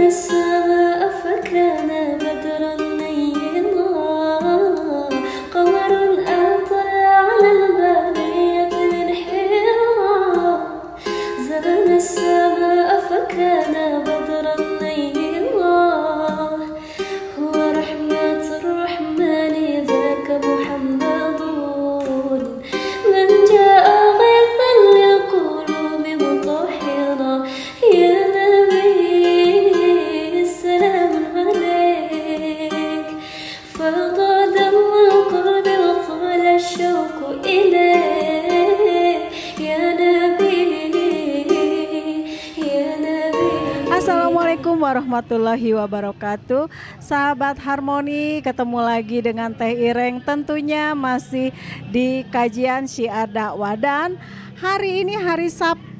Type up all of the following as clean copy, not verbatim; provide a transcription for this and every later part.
السماء فكان بدرا نيرا قمر أطلع على البرية انحرا زان السماء فكان بدرا نيرا هو رحمة الرحمن ذاك محمد من جاء غيثا للقلوب مطهرا يا نبي السلام عليك فاض دم القلب وطال الشوق إليك يا نبي يا نبي. Assalamualaikum warahmatullahi wabarakatuh. Sahabat Harmoni, ketemu lagi dengan Teh Ireng, tentunya masih di kajian Syiar Dakwah. Dan hari ini hari Sabtu,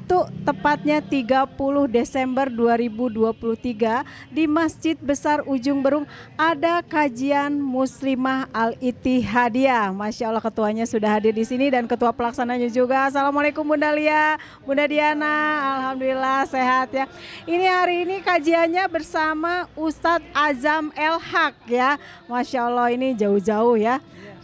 tepatnya 30 Desember 2023, di Masjid Besar Ujung Berung ada kajian Muslimah Al-Ittihadiyah. Masya Allah, ketuanya sudah hadir di sini dan ketua pelaksananya juga. Assalamualaikum Bunda Lia, Bunda Diana, alhamdulillah sehat ya. Ini hari ini kajiannya bersama Ustadz Azam El Haq ya. Masya Allah, ini jauh-jauh ya.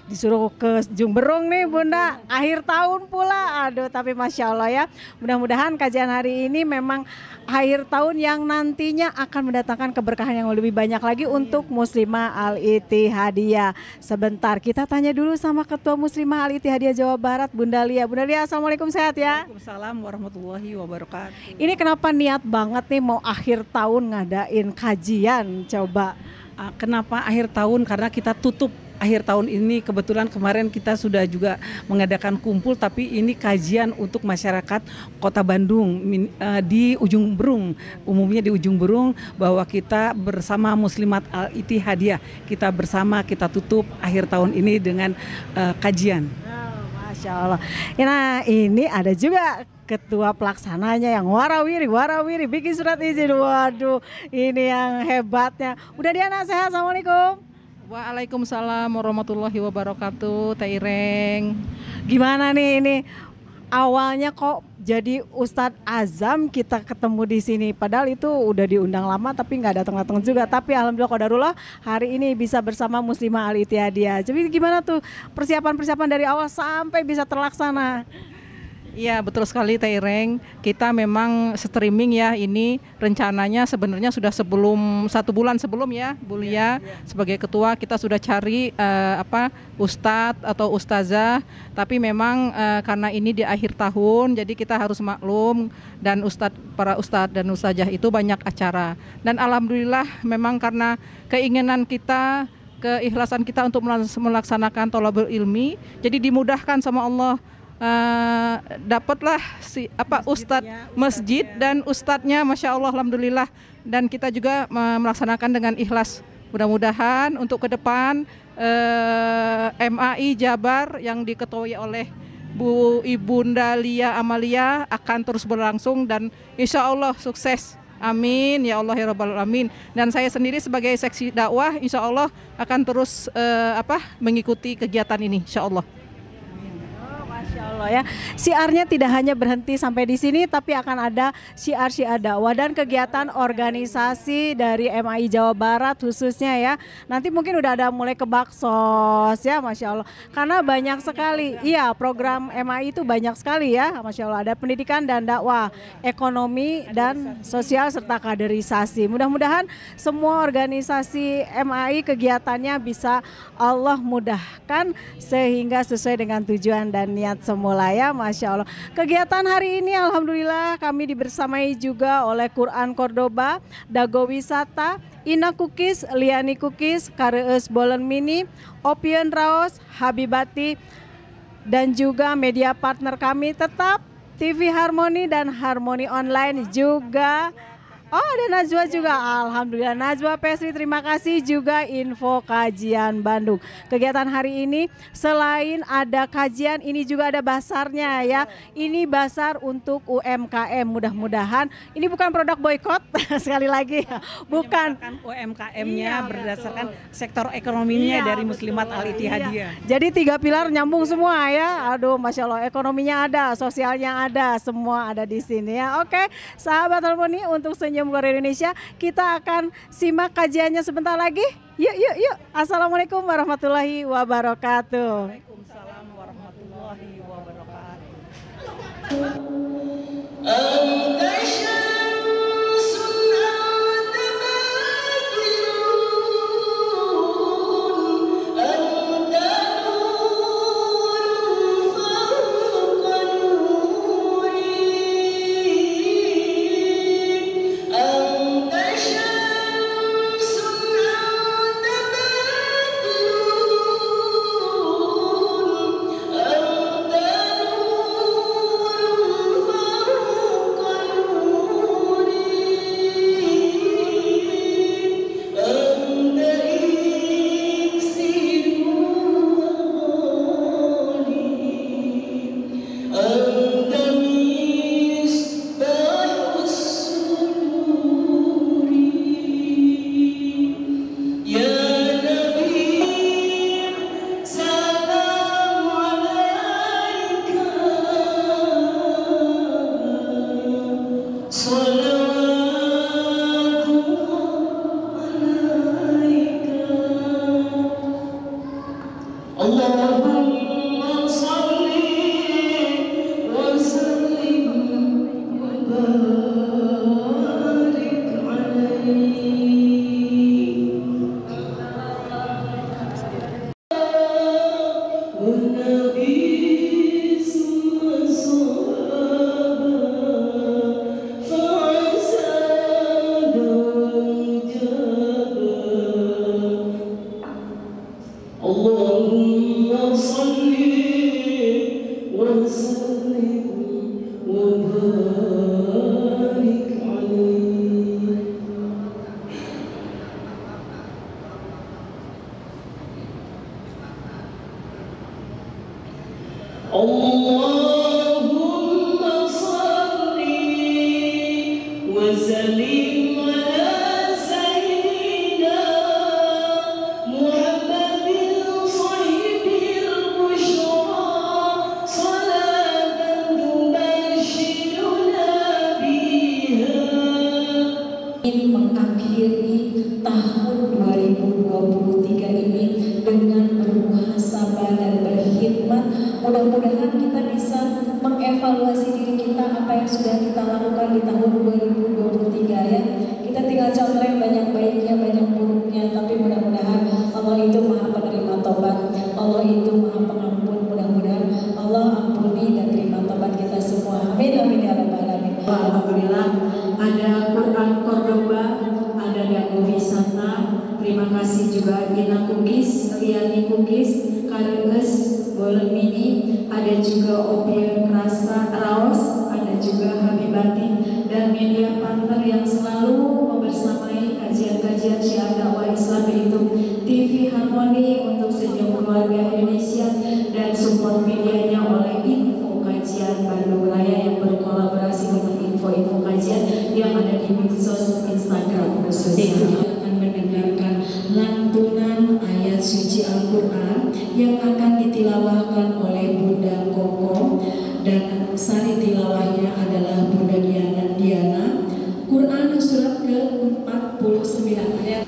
Disuruh ke Ujung Berung nih Bunda, akhir tahun pula. Aduh, tapi Masya Allah ya. Mudah-mudahan kajian hari ini memang akhir tahun yang nantinya akan mendatangkan keberkahan yang lebih banyak lagi untuk Muslimah Al-Ittihadiyah. Sebentar, kita tanya dulu sama Ketua Muslimah Al-Ittihadiyah Jawa Barat, Bunda Lia. Bunda Lia, Assalamualaikum, sehat ya? Waalaikumsalam warahmatullahi wabarakatuh. Ini kenapa niat banget nih mau akhir tahun ngadain kajian, coba? Kenapa akhir tahun? Karena kita tutup akhir tahun ini. Kebetulan kemarin kita sudah juga mengadakan kumpul, tapi ini kajian untuk masyarakat Kota Bandung di Ujung Berung. Umumnya di Ujung Berung, bahwa kita bersama Muslimat Al-Ittihadiyah, kita bersama, kita tutup akhir tahun ini dengan kajian. Masya Allah. Nah, ini ada juga ketua pelaksananya yang warawiri bikin surat izin. Waduh, ini yang hebatnya. Udah Diana, sehat? Assalamualaikum. Waalaikumsalam warahmatullahi wabarakatuh, Teh Ireng. Gimana nih ini awalnya kok jadi Ustadz Azam kita ketemu di sini? Padahal itu udah diundang lama tapi nggak datang-datang juga. Tapi alhamdulillah qadarullah hari ini bisa bersama Muslimah Al-Ittihadiyah. Jadi gimana tuh persiapan dari awal sampai bisa terlaksana? Iya, betul sekali Teh Ireng. Kita memang streaming ya, ini rencananya sebenarnya sudah sebelum 1 bulan sebelum ya, Bu Lia. Sebagai ketua kita sudah cari ustadz atau ustazah, tapi memang karena ini di akhir tahun, jadi kita harus maklum, dan para ustadz dan ustazah itu banyak acara. Dan alhamdulillah memang karena keinginan kita, keikhlasan kita untuk melaksanakan thalabul ilmi, jadi dimudahkan sama Allah. Dapatlah ustadz masjid dan ustadznya, Masya Allah, alhamdulillah. Dan kita juga melaksanakan dengan ikhlas. Mudah-mudahan untuk ke depan MAI Jabar yang diketuai oleh Ibunda Lia Amalia akan terus berlangsung dan insya Allah sukses. Amin ya Allah ya Rabbal Alamin. Dan saya sendiri sebagai seksi dakwah insya Allah akan terus mengikuti kegiatan ini insya Allah. Masya Allah ya, syiarnya tidak hanya berhenti sampai di sini, tapi akan ada syiar-syiar dakwah dan kegiatan organisasi dari MAI Jawa Barat khususnya ya. Nanti mungkin udah ada mulai ke Baksos ya, Masya Allah. Karena banyak sekali, iya program MAI itu banyak sekali ya, Masya Allah. Ada pendidikan dan dakwah, ekonomi dan sosial serta kaderisasi. Mudah-mudahan semua organisasi MAI kegiatannya bisa Allah mudahkan sehingga sesuai dengan tujuan dan niat semula ya, Masya Allah. Kegiatan hari ini alhamdulillah kami dibersamai juga oleh Quran Cordoba, Dago Wisata, Ina Cookies, Liani Cookies, Kareus Bolen Mini, Opion Raos, Habibati, dan juga media partner kami tetap TV Harmoni dan Harmoni Online juga. Oh, ada Najwa juga, alhamdulillah. Najwa Pesri, terima kasih juga info kajian Bandung. Kegiatan hari ini selain ada kajian, ini juga ada basarnya ya. Ini basar untuk UMKM. Mudah-mudahan ini bukan produk boykot sekali lagi, bukan. UMKM-nya berdasarkan sektor ekonominya dari Muslimat Al-Ittihadiyah. Jadi 3 pilar nyambung semua ya. Aduh, Masya Allah, ekonominya ada, sosialnya ada, semua ada di sini ya. Oke, sahabat Harmoni, untuk senyum Senyum Luar Indonesia. Kita akan simak kajiannya sebentar lagi. Yuk, yuk, yuk. Assalamualaikum warahmatullahi wabarakatuh. Waalaikumsalam warahmatullahi wabarakatuh. Mengakhiri tahun 2023 ini dengan bermuhasabah dan berkhidmat. Mudah-mudahan kita bisa mengevaluasi diri kita apa yang sudah kita lakukan di tahun 2023 ya. Kita tinggal contoh banyak baiknya, banyak buruknya, tapi mudah-mudahan Allah itu Maha penerima tobat, Allah itu Maha pengampun. Mudah-mudahan Allah ampuni dan terima tobat kita semua. Amin amin ya rabbal alamin. Alhamdulillah ada Quran Cordoba, ada Dago Wisata. Terima kasih juga Gina Kukis, Liani Kukis, Karinges, Bolen Mini. Ada juga Opian Rasa Raos, ada juga Habibati dan media partner yang selalu membersamai kajian-kajian Syiar Dakwah Islam, yaitu TV Harmoni untuk Senyum Keluarga Indonesia dan support medianya oleh Info Kajian Bandung Raya yang berkolaborasi dengan info-info kajian yang ada di medsos Instagram khususnya. Akan mendengarkan lantunan ayat suci Al-Quran yang akan ditilawahkan oleh Bunda Koko, dan sari tilawahnya adalah Bunda Diana. Quran surat ke-49 ayat.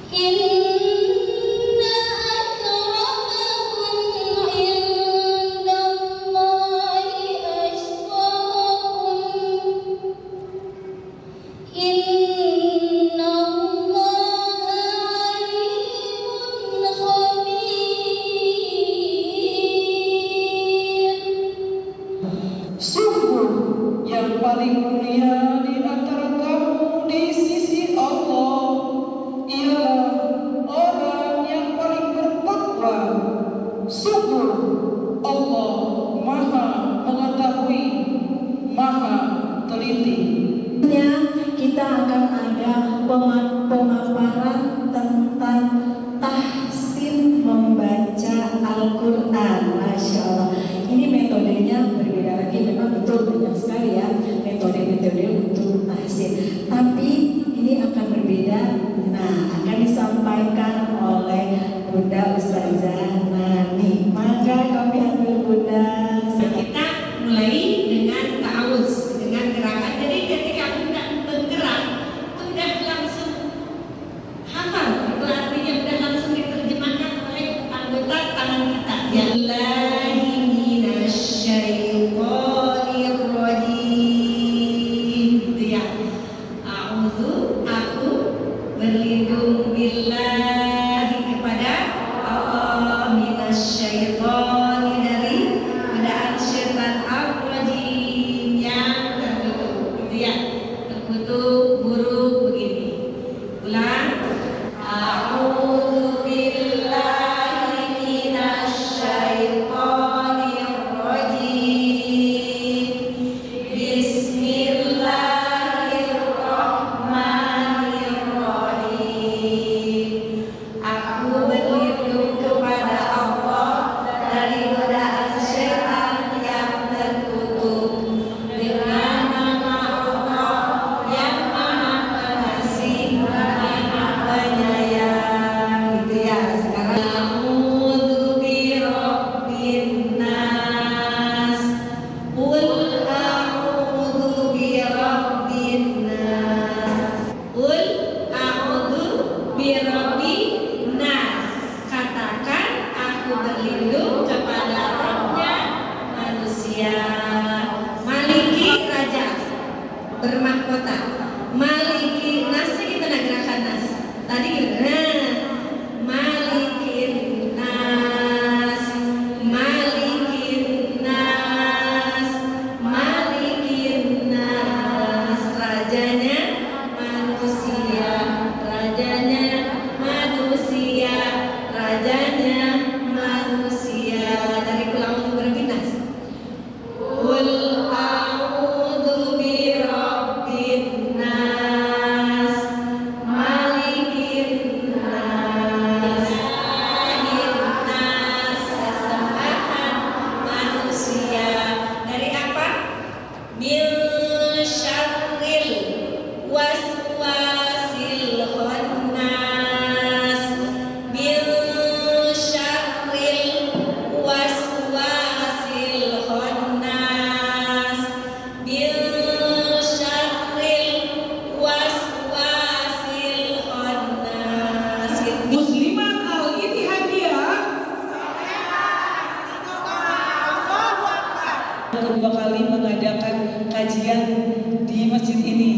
Yang paling mulia di antara kamu di sisi Allah ialah orang yang paling bertakwa. Sungguh Allah Maha mengetahui, Maha teliti. Kita akan ada pemaparan tentang tahsin membaca Al-Quran. Masya Allah, ini metodenya berbeda lagi. Memang betul banyak sekali ya metode-metode untuk tahsin, tapi ini akan berbeda. Nah, akan disampaikan oleh Bunda Ustazah Nani. Maka kami ambil Bunda. Kita mulai dengan ta'awuz, dengan gerakan. Jadi ketika Bunda bergerak, itu udah berlindung billahi kepada Allah minasyaitonir dari godaan setan ar-rajim yang terkutuk, gitu ya, terkutuk buruk begini. Ulang. A'udzu billahi minasyaitonir rajim. Bismillahirrahmanirrahim. Aku berlindung kepada Allah dari godaan setan yang terkutuk dengan nama Allah yang Maha Pengasih, Maha Penyayang. Gitu ya. Sekarang a'udzu birabbin nas. Qul a'udzu birabbin nas. Qul a'udzu birabbin nas. Katakan aku berlindung kepada Rabbnya manusia. Maliki raja bermahkota. Maliki nasnya gimana gerakan nas? Tadi gimana? Malikin nas. Malikin nas. Malikin nas. Rajanya manusia. Rajanya manusia. Rajanya manusia. Dari pulau berbinas. Qul a'udzu birabbin nas. Malikin nas. Ilahin nas. Sesembahan manusia. Dari apa? Min syarril waswasil khannas. Min syarril waswasil khannas. Min syarril waswasil khannas. Muslimat Al-Ittihadiyah kedua kali mengadakan kajian di masjid ini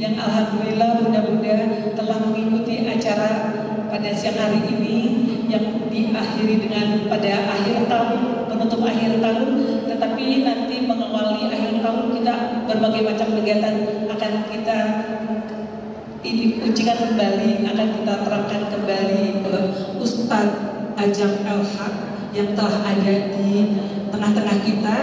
yang alhamdulillah bunda-bunda telah mengikuti acara pada siang hari ini yang diakhiri dengan pada akhir tahun, penutup akhir tahun, tetapi nanti mengawali akhir tahun kita berbagai macam kegiatan akan kita ini ujikan kembali, akan kita terangkan kembali Ustadz Ajam El-Haq yang telah ada di tengah-tengah kita.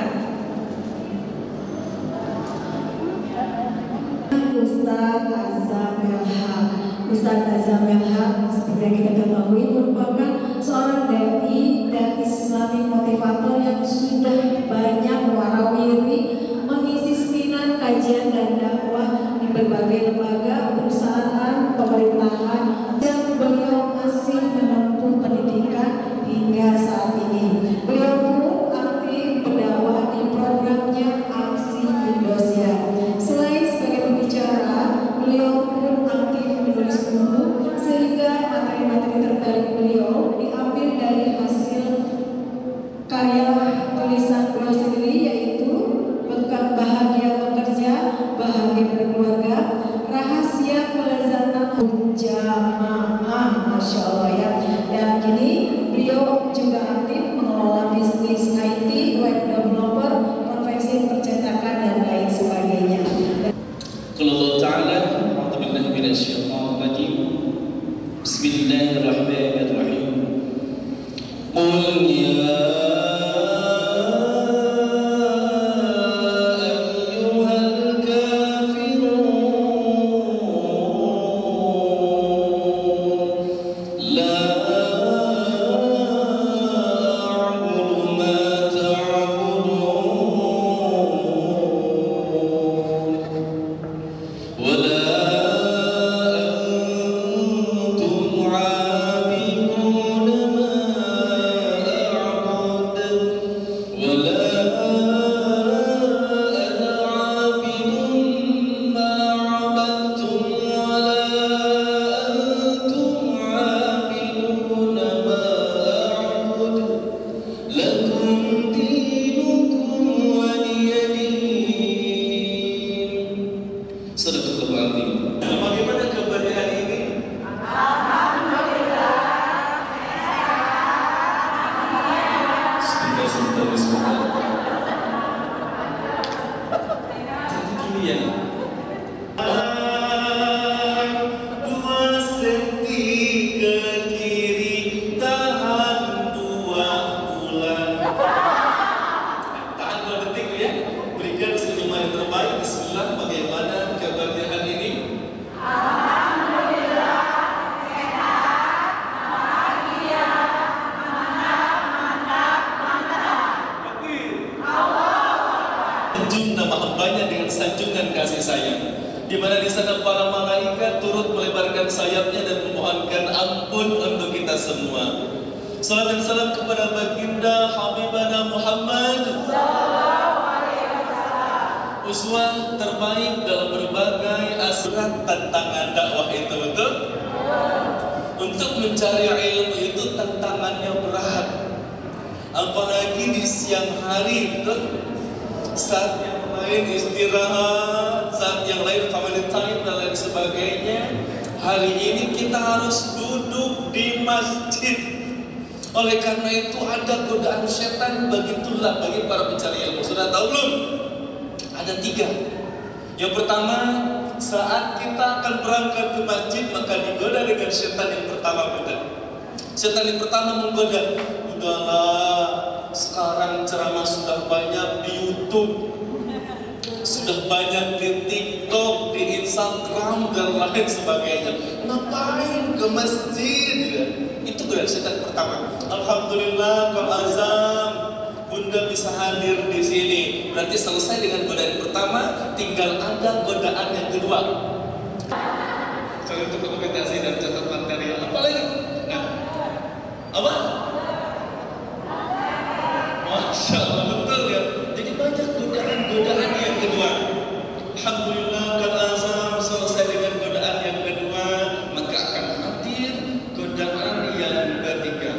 Ustadz Azam El-Haq. Ustadz Azam El-Haq seperti yang kita ketahui merupakan seorang dai dan Islamic motivator yang sudah banyak warawiri mengisi seminar kajian dan dakwah di berbagai lembaga, perusahaan, pemerintahan, dan beliau masih menempuh pendidikan hingga saat ini. Beliau pun aktif berdakwah di programnya Aksi Indosiar. Selain sebagai pembicara, beliau pun aktif menulis buku sehingga materi-materi terbaik beliau diambil dari hasil karya tulisan beliau sendiri, yaitu Bekal Bahagia Bekerja, Bahagia Berkeluarga, Rahasia Kelezatan Jamaah, Masya Allah ya. Dan kini beliau juga aktif mengelola bisnis IT, web developer, konveksi percetakan dan lain sebagainya. Qul Allah Ta'ala, a'udzu billahi minasyaitonir rajim. Bismillahirrahmanirrahim. Qul ya ayyuhal kafirun la a'budu ma ta'budun ولا أنتم عابدون di mana di sana para malaikat turut melebarkan sayapnya dan memohonkan ampun untuk kita semua. Salam dan salam kepada baginda Habibana Muhammad, uswah terbaik dalam berbagai aspek tantangan dakwah itu, betul? Untuk mencari ilmu itu tantangannya berat, apalagi di siang hari, betul? Saat yang lain istirahat, saat yang lain family time dan lain sebagainya. Hari ini kita harus duduk di masjid. Oleh karena itu ada godaan setan begitulah bagi para pencari ilmu. Sudah tahu belum? Ada 3. Yang pertama, saat kita akan berangkat ke masjid maka digoda dengan setan yang pertama, betul. Setan yang pertama menggoda, udahlah sekarang ceramah sudah banyak di YouTube, sudah banyak di TikTok, di Instagram dan lain sebagainya. Ngapain ke masjid? Itu godaan setan pertama. Alhamdulillah kalau azam Bunda bisa hadir di sini. Berarti selesai dengan godaan pertama, tinggal ada godaan yang kedua. Saya untuk dokumentasi dan catat materi. Apa lagi? Nah, apa? Masya Allah, betul ya. Jadi banyak godaan-godaan yang kedua. Alhamdulillah kalau azam selesai dengan godaan yang kedua, maka akan hadir godaan yang ketiga.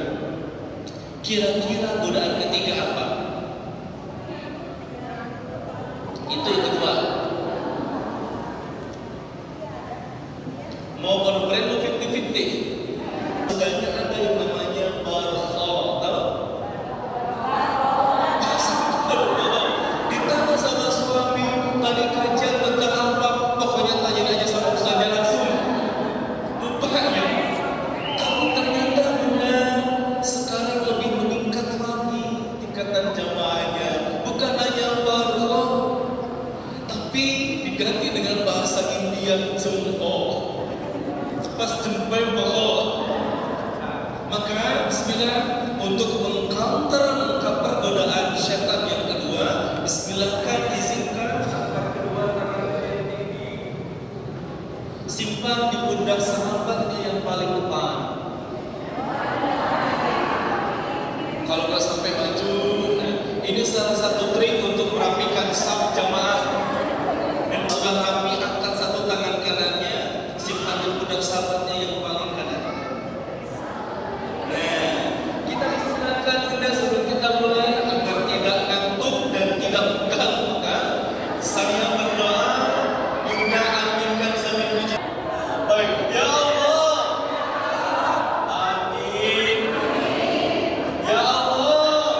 Kira-kira godaan ketiga apa? Itu yang kedua. Mau berbrand 50-50. Sebenarnya ada yang namanya barkhol, tahu? Ditanya sama suami, tadi kajian tentang apa? Pokoknya tanya aja sama ustaznya langsung. Rupanya kamu ternyata benar sekarang lebih meningkat lagi tingkatan jamaahnya. Bukan hanya barkhol, tapi diganti dengan bahasa India jempol. Pas jempol bohong. Maka bismillah untuk mengcounter godaan setan yang kedua, bismillahkan izinkan angkat kedua tangan tinggi, simpan di pundak sahabatnya yang paling depan. Kalau nggak sampai maju, ini salah satu trik untuk merapikan saf jamaah. Dan sudah rapi, angkat satu tangan kanannya, simpan di pundak sahabatnya yang paling kanan. Nah, kita silakan sudah sebelum kita mulai agar tidak ngantuk dan tidak pegal, maka saya berdoa, Bunda aminkan sambil puji. Baik, ya Allah, amin. Ya Allah,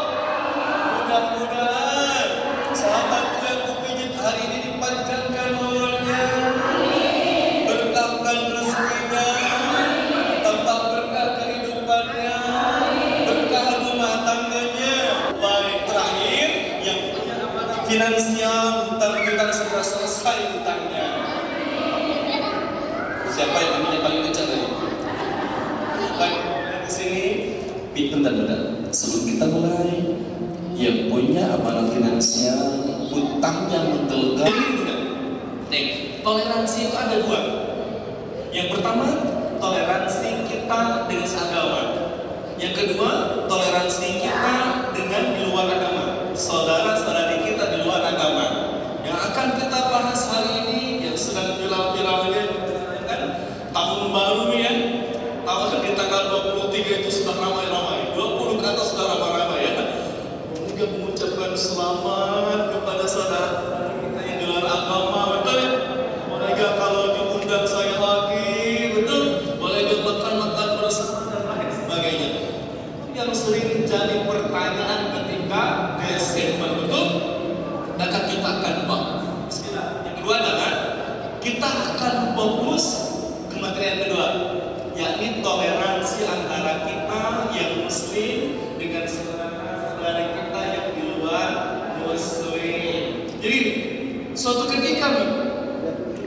mudah-mudahan sahabatku yang kupijit hari ini dipanjangkan umurnya, berkahkan rezekinya, tambah berkah kehidupannya, berkah rumah tangganya. Baik, terakhir yang punya amanah finansial, hutang-hutang segera selesai hutangnya. Siapa yang punya paling kencang tadi? Baik, di sini bentar. Sebelum kita mulai, yang punya amanah finansial, hutangnya mentelga. Nih, toleransi itu ada 2. Yang pertama, toleransi kita dengan seagama. Yang kedua, toleransi kita dengan di luar agama, saudara-saudari kita di luar agama. Yang akan kita bahas hari ini, yang sedang viral-viralnya, kan tahun baru ya. Tahun di tanggal 23 itu sudah ramai-ramai, 20 ke atas sudah ramai-ramai ya. Juga mengucapkan selamat kepada saudara kita yang di luar agama, betul ya? Mereka kalau diundang saya lagi, betul? Boleh makan-makan bersama dan lain sebagainya. Yang sering jadi pertanyaan ketika Desember, betul? Maka kita akan bahas. Yang kedua adalah kita akan fokus ke materi yang kedua, yakni toleransi antara kita yang muslim dengan saudara-saudara kita yang di luar muslim. Jadi suatu ketika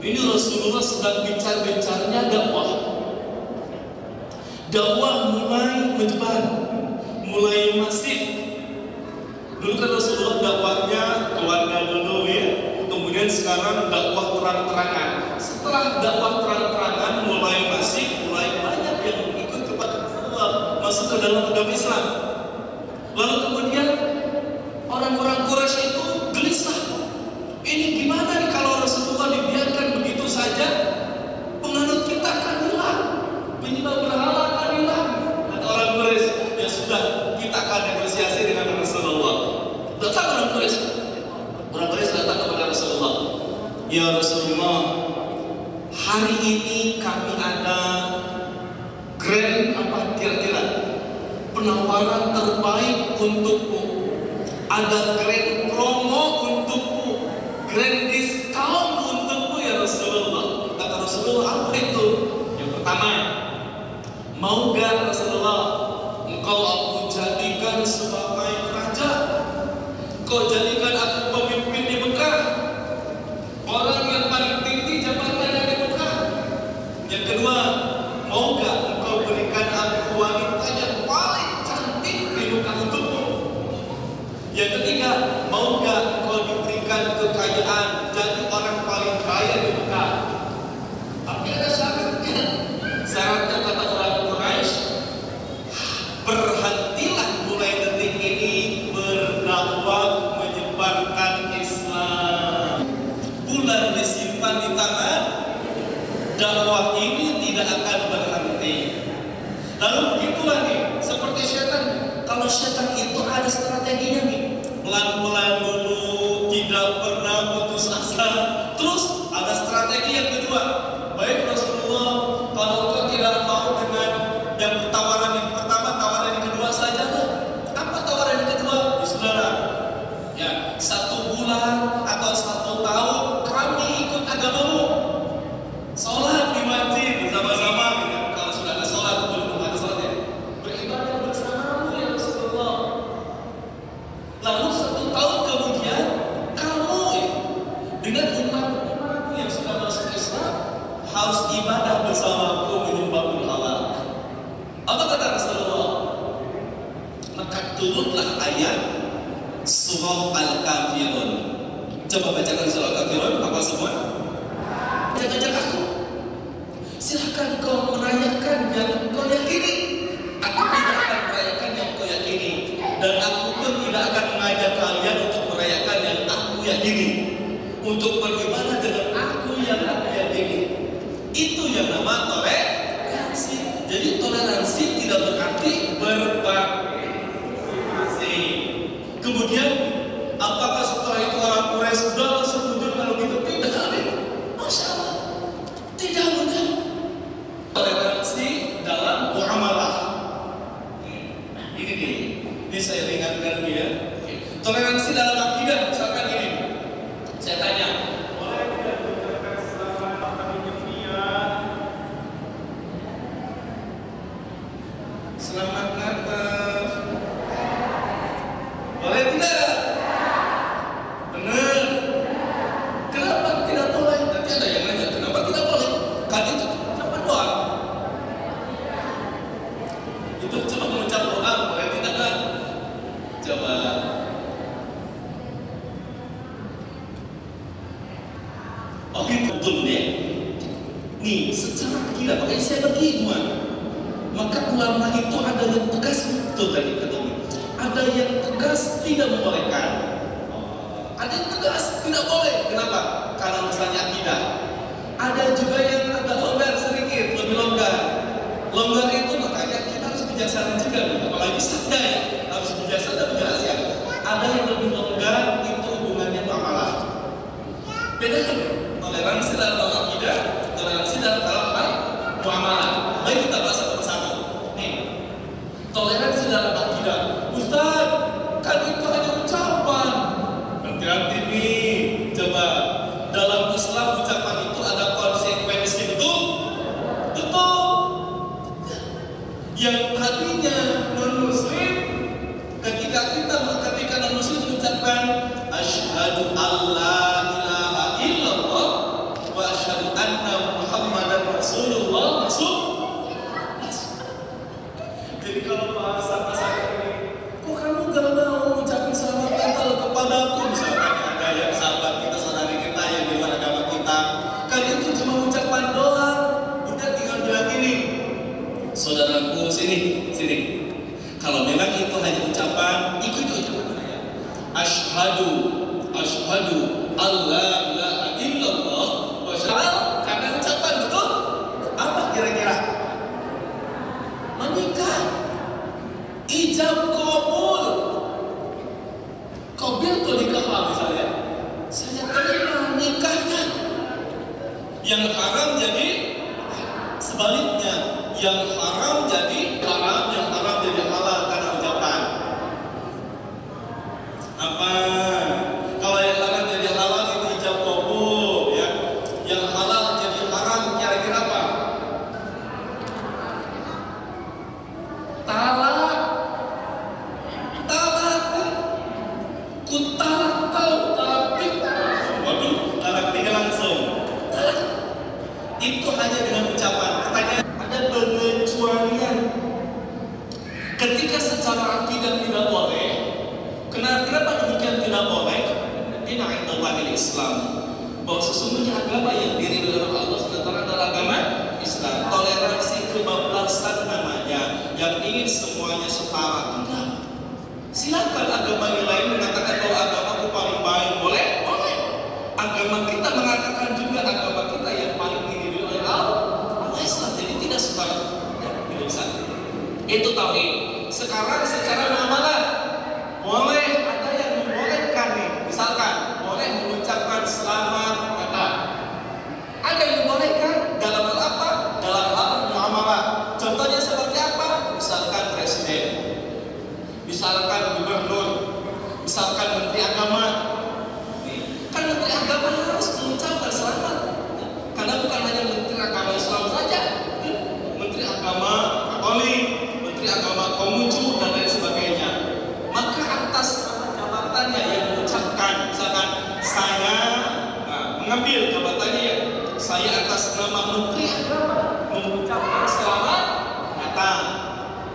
ini Rasulullah sedang bincang-bincangnya dakwah mulai menyebar, mulai masif. Dulu kan Rasulullah dakwahnya keluarga dulu ya, kemudian sekarang dakwah terang-terangan. setelah dakwah terang-terangan mulai masif, mulai banyak yang ikut kepada Rasulullah, masuk ke dalam agama Islam. Lalu kemudian orang-orang Quraisy itu gelisah. Ini gimana nih kalau Rasulullah dibiarkan begitu saja? Penganut kita akan hilang, penyembah berhala akan hilang. Kata orang Quraisy, ya sudah, kita akan negosiasi dengan Rasulullah. Datang orang Quraisy. Orang Quraisy datang kepada Rasulullah. Ya Rasulullah, hari ini kami ada grand apa kira-kira penawaran terbaik untukmu. Ada grand promo untukmu, grand discount untukmu ya Rasulullah. Kata Rasulullah, apa itu? Yang pertama, mau gak Rasulullah engkau aku jadikan sebagai raja, kau jadikan aku pemimpin di Mekah, orang yang paling tinggi jabatannya di Mekah. Yang kedua, mau gak engkau berikan aku wanita yang paling cantik di Mekah untukmu. Yang ketiga, mau gak engkau diberikan kekayaan, jadi orang paling kaya di Mekah. Tapi ada syaratnya. Syaratnya kata orang Quraisy, berhentilah mulai detik ini berdakwah menyebarkan Islam. Bulan disimpan di tangan, dakwah ini tidak akan berhenti. Lalu begitulah nih, seperti setan. Kalau setan itu ada strateginya nih, pelan-pelan dulu, tidak pernah putus asa. Terus ada strategi yang kedua. Baik Rasulullah, kalau kau tidak mau dengan yang tawaran yang pertama, tawaran yang kedua saja tuh. Apa tawaran yang kedua? Ya saudara, ya 1 bulan atau 1 tahun kami ikut agamamu, sholat di masjid bersama-sama. Kalau sudah ada sholat, belum ada sholatnya, beribadah bersamamu ya Rasulullah. Lalu 1 tahun kemudian kamu dengan umat-umatmu yang sudah masuk Islam harus ibadah bersamaku menyembah berhala. Apa kata Rasulullah? Maka turunlah ayat surah Al-Kafirun. Coba bacakan surah Al-Kafirun, apa semua? Ajak aku. Silahkan kau merayakan yang kau yakini. Aku tidak akan merayakan yang kau yakini, dan aku pun tidak akan mengajak kalian untuk merayakan yang aku yakini, untuk beribadah dengan aku yang aku yakini. Itu yang nama toleransi. Jadi toleransi tidak berarti berbagi. Kemudian apakah setelah itu orang Quraisy sudah langsung mundur kalau gitu? Tidak. Masya Allah, tidak mudah. Toleransi dalam muamalah. Ini saya ingatkan dia. Toleransi dalam akidah, misalkan ini. Saya tanya, boleh tidak mengucapkan selamat pagi dunia? Selamat Natal. Boleh tidak? Benar. Kenapa tidak boleh? Nanti ada yang nanya, kenapa tidak boleh? Kan itu ucapan doa. Itu cuma mengucap doa, boleh tidak kan? Coba. Oh gitu, betul deh. Nih, secara akidah, makanya saya bagi semua. Maka ulama itu ada yang tegas, betul tadi ketemu. Ada yang tegas tidak membolehkan. Ada yang tegas tidak boleh. Kenapa? Karena misalnya akidah. Ada juga yang agak longgar sedikit, lebih longgar. Longgar itu makanya kita harus bijaksana juga, apalagi sabda ya, harus bijaksana menjelaskan. Ada yang lebih longgar, itu hubungannya muamalah. Beda kan? Toleransi dalam akidah, toleransi dalam muamalah. Baik, kita bahas satu persatu. Nih, toleransi dalam akidah. Ustaz, kan itu hanya ucapan. Hati-hati nih, coba. Dalam Islam ucapan itu ada konsekuensi, betul? Betul. Yang tadinya non-muslim, ketika non-muslim mengucapkan asyhadu alla ilaha illallah wa asyhadu anna muhammadan rasulullah, masuk. Jadi kalau bahasa ini, kok kamu gak mau ucapin selamat Natal kepadaku? Misalkan ada yang sahabat kita, saudari kita yang di luar agama kita, kan itu cuma Saudaraku, sini, sini. Kalau memang itu hanya ucapan, ikut ucapan saya. Asyhadu alla ilaha illallah wa asyhadu, karena ucapan betul. Apa kira-kira? Menikah. Ijab kabul. Kabil tuh nikah misalnya. Saya terima nikahnya. Yang haram jadi sebaliknya, yang haram jadi haram, yang haram jadi halal karena ucapan. Apa? Kalau yang haram jadi halal itu ijab kabul, ya. Yang halal jadi haram kira-kira apa? Talak. Talak. Kutalak tahu talak. Waduh, talak tiga langsung. Talak. Itu hanya dengan ucapan. Katanya ada pengecualian. Ketika secara akidah tidak boleh, kenapa demikian tidak boleh? Dina indallahil Islam. Bahwa sesungguhnya agama yang diridhoi oleh Allah SWT adalah agama Islam. Toleransi kebablasan namanya, yang ingin semuanya setara. Tidak. Silakan agama yang lain mengatakan bahwa agamaku paling baik, boleh? Boleh. Agama kita mengatakan juga agama kita yang paling diridhoi oleh Allah Islam. Jadi tidak setara. Ya, tidak bisa. Itu tauhid. Sekarang secara muamalah boleh, ada yang membolehkan nih. Misalkan boleh mengucapkan selamat datang. Ada yang membolehkan dalam hal apa? Dalam hal muamalah. Contohnya seperti apa? Misalkan presiden, misalkan gubernur, misalkan menteri agama. Kan menteri agama harus mengucapkan selamat. Karena bukan hanya menteri agama Islam saja, menteri agama Katolik, menteri agama Konghucu dan lain sebagainya. Maka atas jabatannya yang mengucapkan, misalkan saya mengambil jabatannya ya, saya atas nama menteri agama mengucapkan selamat datang.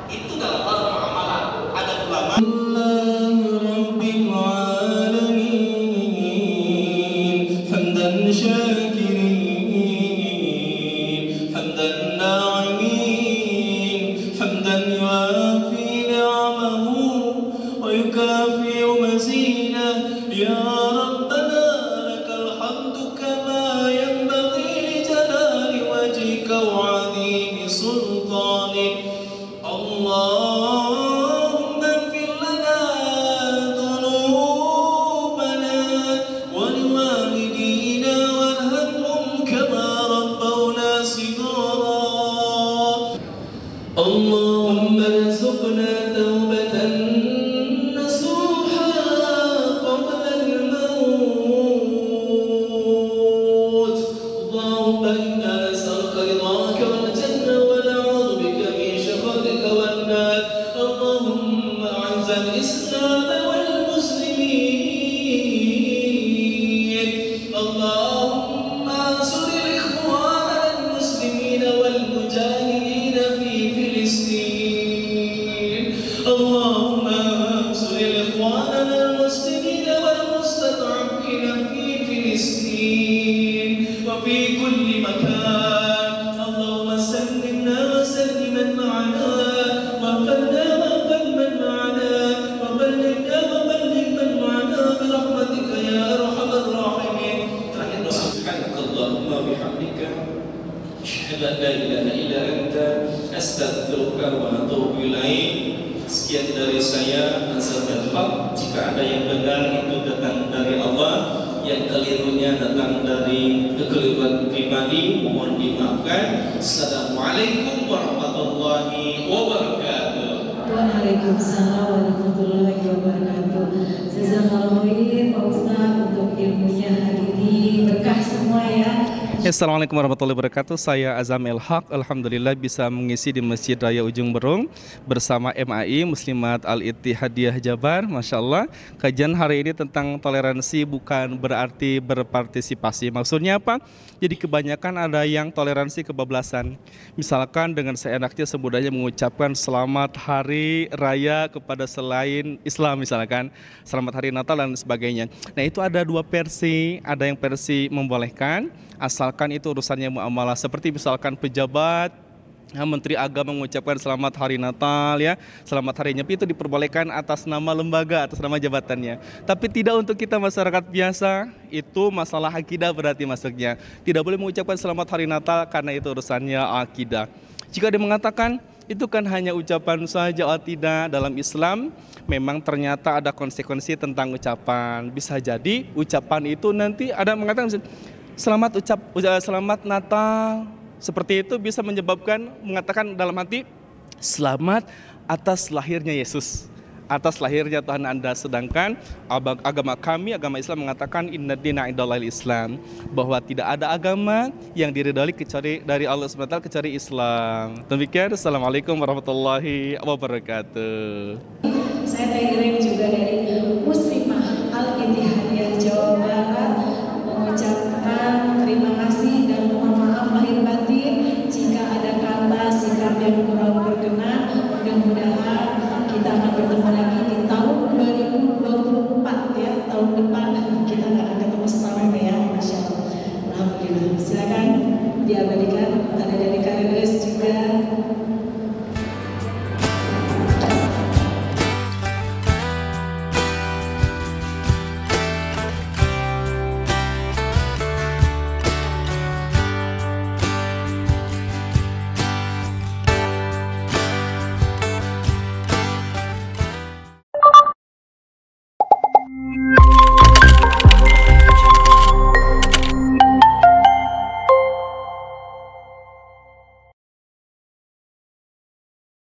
Itu dalam hal muamalah. Ada ulama. Sekian dari saya, Azamil Haq. Jika ada yang benar itu datang dari Allah, yang kelirunya datang dari kekeliruan pribadi, mohon dimaafkan. Assalamualaikum warahmatullahi wabarakatuh. Waalaikumsalam warahmatullahi wabarakatuh. Jazakallahu khairan Pak Ustaz untuk ilmunya hari ini, berkah semua ya. Assalamualaikum warahmatullahi wabarakatuh. Saya Azamil Haq. Alhamdulillah bisa mengisi di Masjid Raya Ujung Berung bersama MAI Muslimat Al-Ittihadiyah Jabar. Masya Allah. Kajian hari ini tentang toleransi bukan berarti berpartisipasi. Maksudnya apa? Jadi kebanyakan ada yang toleransi kebablasan. Misalkan dengan seenaknya semudahnya mengucapkan selamat hari raya kepada selain Islam, misalkan selamat hari Natal dan sebagainya. Nah, itu ada dua versi. Ada yang versi membolehkan asalkan itu urusannya muamalah, seperti misalkan pejabat Menteri Agama mengucapkan selamat hari Natal ya, selamat hari Nyepi itu diperbolehkan atas nama lembaga, atas nama jabatannya. Tapi tidak untuk kita masyarakat biasa, itu masalah akidah berarti masuknya. Tidak boleh mengucapkan selamat hari Natal karena itu urusannya akidah. Jika dia mengatakan itu kan hanya ucapan saja atau tidak, dalam Islam memang ternyata ada konsekuensi tentang ucapan. Bisa jadi ucapan itu nanti ada mengatakan selamat Natal. Seperti itu bisa menyebabkan mengatakan dalam hati selamat atas lahirnya Yesus, atas lahirnya Tuhan Anda. Sedangkan agama kami, agama Islam mengatakan inna dina indallahil Islam, bahwa tidak ada agama yang diridhoi kecuali dari Allah SWT kecuali Islam. Demikian, Assalamualaikum warahmatullahi wabarakatuh. Saya Teh juga dari Muslimah Al-Ittihadiyah Jawa Barat mengucapkan terima kasih dan mohon maaf lahir batin jika ada kata sikap yang kurang